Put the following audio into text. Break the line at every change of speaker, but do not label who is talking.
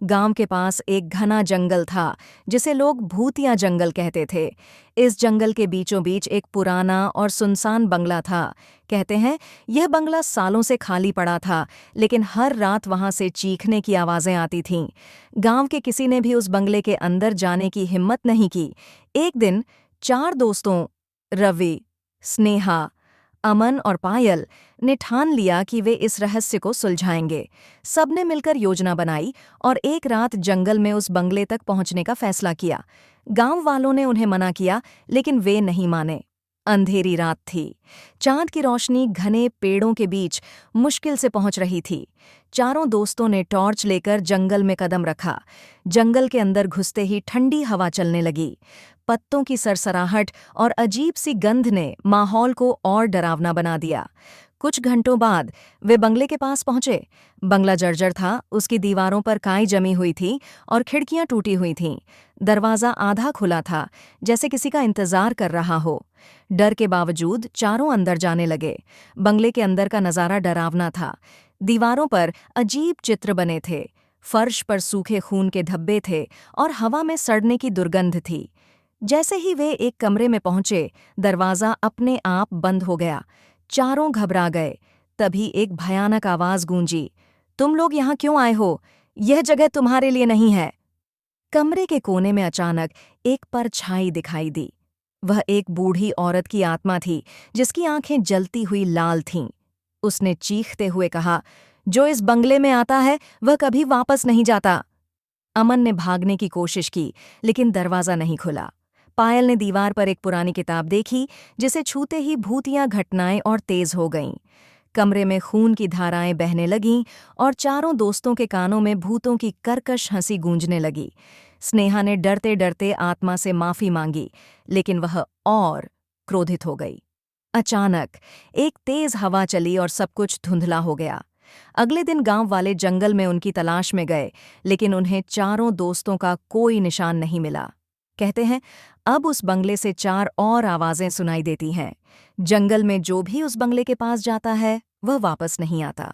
गांव के पास एक घना जंगल था, जिसे लोग भूतिया जंगल कहते थे। इस जंगल के बीचों बीच एक पुराना और सुनसान बंगला था। कहते हैं यह बंगला सालों से खाली पड़ा था, लेकिन हर रात वहां से चीखने की आवाजें आती थीं। गांव के किसी ने भी उस बंगले के अंदर जाने की हिम्मत नहीं की। एक दिन 4 दोस्तों रवि, स्नेहा, अमन और पायल ने ठान लिया कि वे इस रहस्य को सुलझाएंगे। सबने मिलकर योजना बनाई और एक रात जंगल में उस बंगले तक पहुंचने का फैसला किया। गांव वालों ने उन्हें मना किया, लेकिन वे नहीं माने। अंधेरी रात थी। चांद की रोशनी घने पेड़ों के बीच मुश्किल से पहुंच रही थी। चारों दोस्तों ने टॉर्च लेकर जंगल में कदम रखा। जंगल के अंदर घुसते ही ठंडी हवा चलने लगी। पत्तों की सरसराहट और अजीब सी गंध ने माहौल को और डरावना बना दिया। कुछ घंटों बाद वे बंगले के पास पहुंचे। बंगला जर्जर था, उसकी दीवारों पर काई जमी हुई थी और खिड़कियां टूटी हुई थीं। दरवाज़ा आधा खुला था, जैसे किसी का इंतजार कर रहा हो। डर के बावजूद चारों अंदर जाने लगे। बंगले के अंदर का नज़ारा डरावना था। दीवारों पर अजीब चित्र बने थे, फर्श पर सूखे खून के धब्बे थे और हवा में सड़ने की दुर्गंध थी। जैसे ही वे एक कमरे में पहुंचे, दरवाज़ा अपने आप बंद हो गया। चारों घबरा गए। तभी एक भयानक आवाज़ गूंजी, तुम लोग यहाँ क्यों आए हो? यह जगह तुम्हारे लिए नहीं है। कमरे के कोने में अचानक एक परछाई दिखाई दी। वह एक बूढ़ी औरत की आत्मा थी, जिसकी आंखें जलती हुई लाल थीं। उसने चीखते हुए कहा, जो इस बंगले में आता है वह कभी वापस नहीं जाता। अमन ने भागने की कोशिश की, लेकिन दरवाज़ा नहीं खुला। पायल ने दीवार पर एक पुरानी किताब देखी, जिसे छूते ही भूतिया घटनाएं और तेज हो गईं। कमरे में खून की धाराएं बहने लगीं और चारों दोस्तों के कानों में भूतों की कर्कश हंसी गूंजने लगी। स्नेहा ने डरते डरते आत्मा से माफी मांगी, लेकिन वह और क्रोधित हो गई। अचानक एक तेज हवा चली और सब कुछ धुंधला हो गया। अगले दिन गांव वाले जंगल में उनकी तलाश में गए, लेकिन उन्हें चारों दोस्तों का कोई निशान नहीं मिला। कहते हैं अब उस बंगले से 4 और आवाजें सुनाई देती हैं। जंगल में जो भी उस बंगले के पास जाता है वह वापस नहीं आता।